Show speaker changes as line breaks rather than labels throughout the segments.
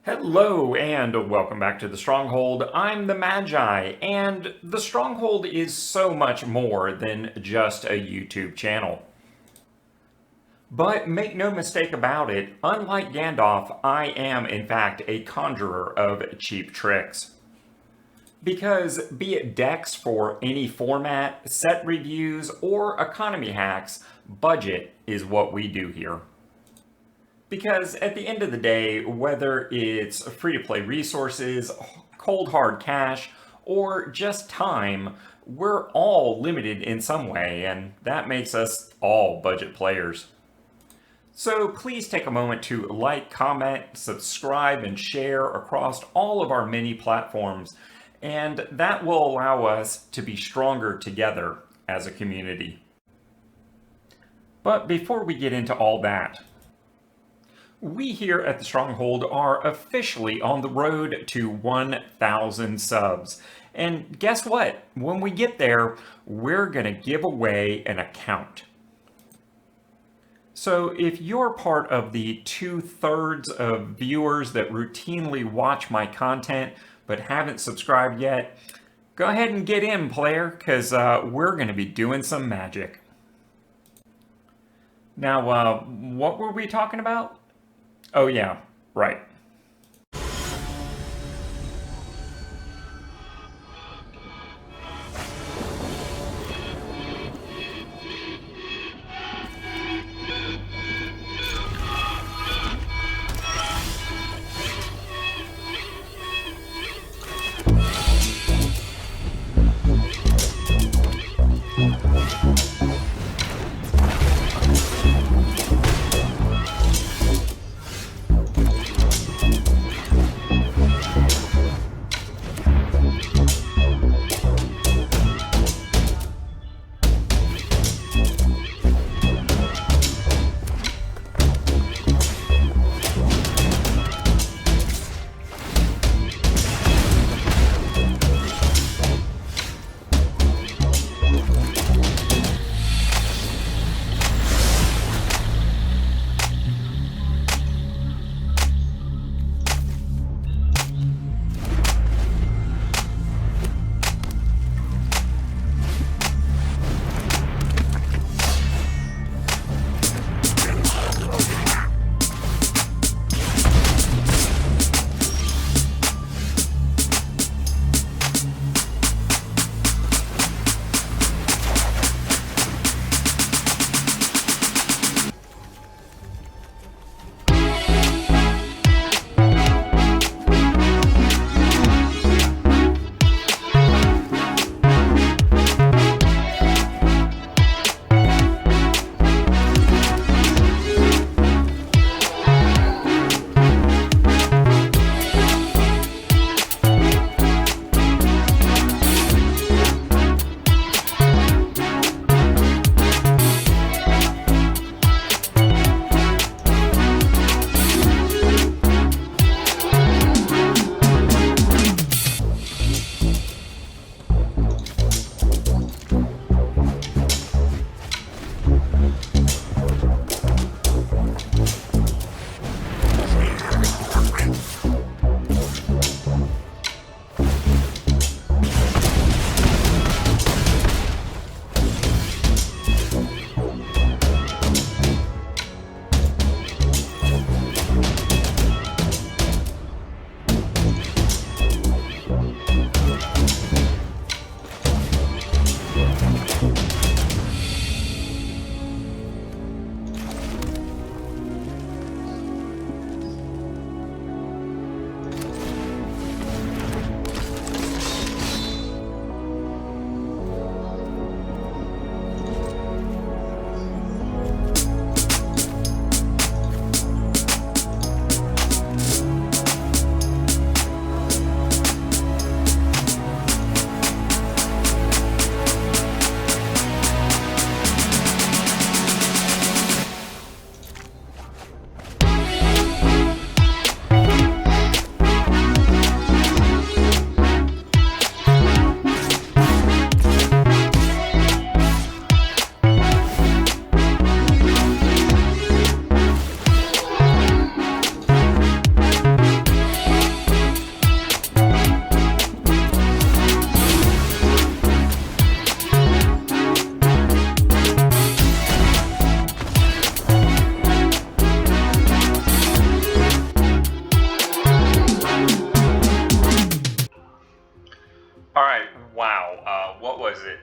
Hello and welcome back to the Stronghold. I'm the Magi, and the Stronghold is so much more than just a YouTube channel. But make no mistake about it, unlike Gandalf, I am in fact a conjurer of cheap tricks. Because be it decks for any format, set reviews, or economy hacks, budget is what we do here. Because at the end of the day, whether it's free-to-play resources, cold hard cash, or just time, we're all limited in some way, and that makes us all budget players. So please take a moment to like, comment, subscribe, and share across all of our many platforms, and that will allow us to be stronger together as a community. But before we get into all that, we here at the Stronghold are officially on the road to 1,000 subs. And guess what? When we get there, we're going to give away an account. So if you're part of the 2/3 of viewers that routinely watch my content but haven't subscribed yet, go ahead and get in, player, because we're going to be doing some magic. Now, what were we talking about? Oh yeah, right.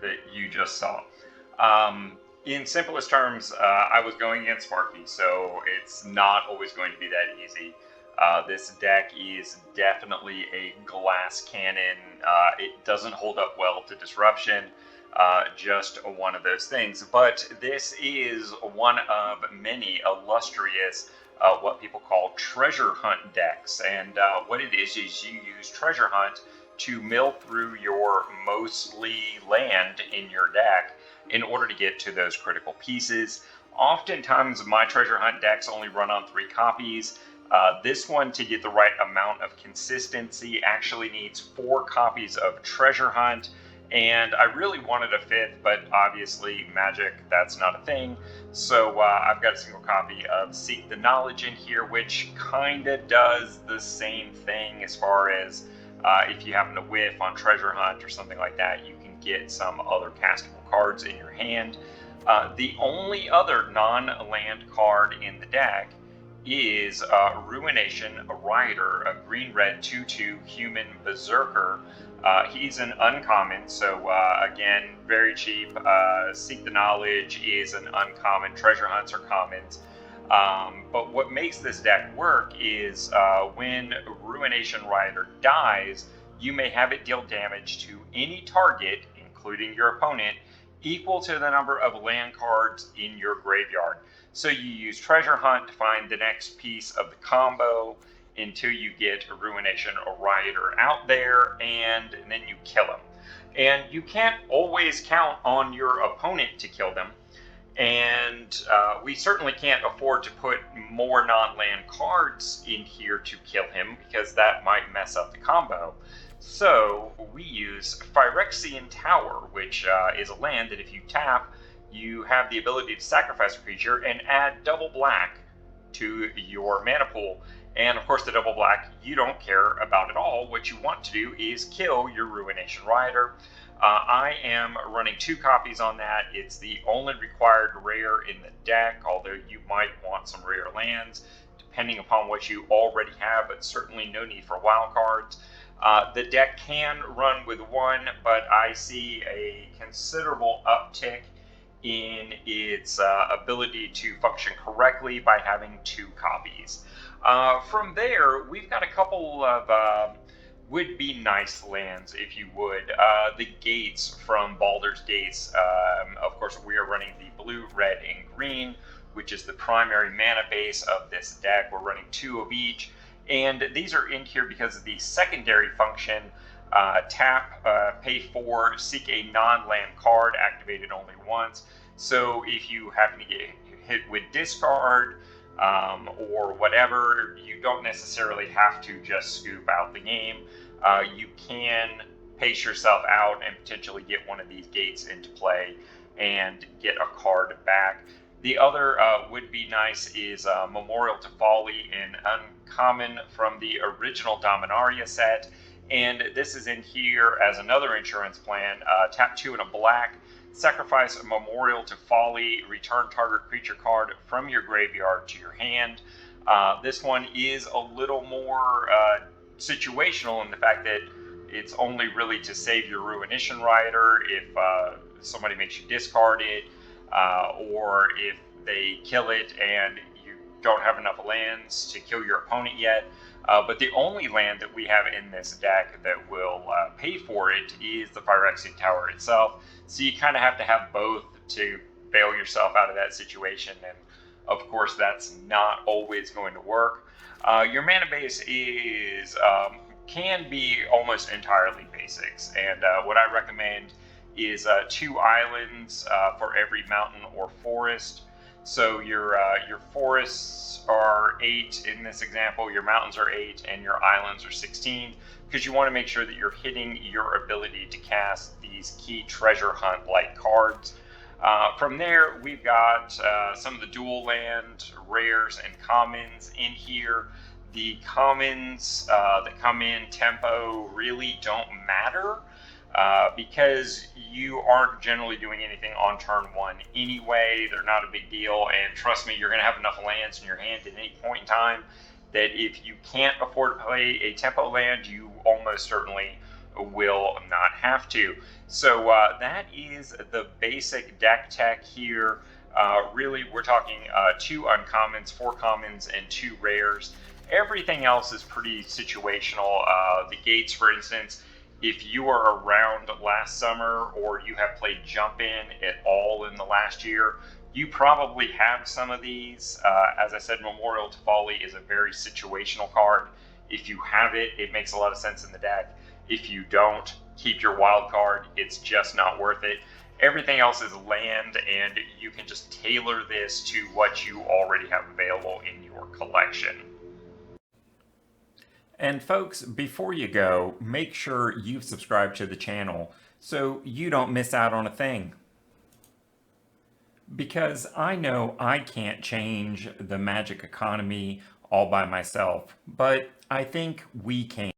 that you just saw. In simplest terms, I was going against Sparky, so it's not always going to be that easy. This deck is definitely a glass cannon. It doesn't hold up well to disruption. Just one of those things. But this is one of many illustrious what people call treasure hunt decks. And what it is you use treasure hunt to mill through your mostly land in your deck in order to get to those critical pieces. Oftentimes, my treasure hunt decks only run on 3 copies. This one, to get the right amount of consistency, actually needs 4 copies of treasure hunt. And I really wanted a 5th, but obviously Magic, that's not a thing. So I've got a single copy of Seek the Knowledge in here, which kind of does the same thing as far as if you happen to whiff on Treasure Hunt or something like that, you can get some other castable cards in your hand. The only other non-land card in the deck is Ruination Rider, a green-red 2/2 human berserker. He's an uncommon, so again, very cheap. Seek the Knowledge is an uncommon. Treasure Hunts are commons. But what makes this deck work is when Ruination Rider dies, you may have it deal damage to any target, including your opponent, equal to the number of land cards in your graveyard. So you use Treasure Hunt to find the next piece of the combo until you get a Ruination Rider out there, and then you kill him. And you can't always count on your opponent to kill them. And we certainly can't afford to put more non-land cards in here to kill him, because that might mess up the combo. So we use Phyrexian Tower, which is a land that if you tap, you have the ability to sacrifice a creature and add double black to your mana pool. And of course, the double black you don't care about at all. What you want to do is kill your Ruination Rider. I am running 2 copies on that. It's the only required rare in the deck, although you might want some rare lands, depending upon what you already have, but certainly no need for wildcards. The deck can run with 1, but I see a considerable uptick in its ability to function correctly by having 2 copies. From there, we've got a couple of would be nice lands, if you would. The Gates from Baldur's Gates. Of course, we are running the blue, red, and green, which is the primary mana base of this deck. We're running 2 of each. And these are in here because of the secondary function. Tap, pay 4, seek a non-land card, activated only once. So if you happen to get hit with discard or whatever, you don't necessarily have to just scoop out the game. You can pace yourself out and potentially get one of these gates into play and get a card back. The other would be nice is Memorial to Folly, an uncommon from the original Dominaria set. And this is in here as another insurance plan. Tap 2 and a black. Sacrifice a Memorial to Folly. Return target creature card from your graveyard to your hand. This one is a little more situational in the fact that it's only really to save your Ruination Rider if somebody makes you discard it, or if they kill it and you don't have enough lands to kill your opponent yet. But the only land that we have in this deck that will pay for it is the Phyrexian Tower itself. So you kind of have to have both to bail yourself out of that situation. And of course, that's not always going to work. Your mana base is can be almost entirely basics. And what I recommend is 2 islands for every mountain or forest. So your forests are 8 in this example, your mountains are 8, and your islands are 16, because you want to make sure that you're hitting your ability to cast these key treasure hunt-like cards. From there, we've got some of the dual land, rares, and commons in here. The commons that come in tempo really don't matter. Because you aren't generally doing anything on turn 1 anyway. They're not a big deal, and trust me, you're going to have enough lands in your hand at any point in time that if you can't afford to play a tempo land, you almost certainly will not have to. So that is the basic deck tech here. Really, we're talking 2 uncommons, 4 commons, and 2 rares. Everything else is pretty situational. The gates, for instance, if you are around last summer or you have played Jump In at all in the last year, you probably have some of these. As I said, Memorial to Folly is a very situational card. If you have it, it makes a lot of sense in the deck. If you don't, keep your wild card. It's just not worth it. Everything else is land, and you can just tailor this to what you already have available in your collection. And folks, before you go, make sure you've subscribed to the channel so you don't miss out on a thing. Because I know I can't change the Magic economy all by myself, but I think we can.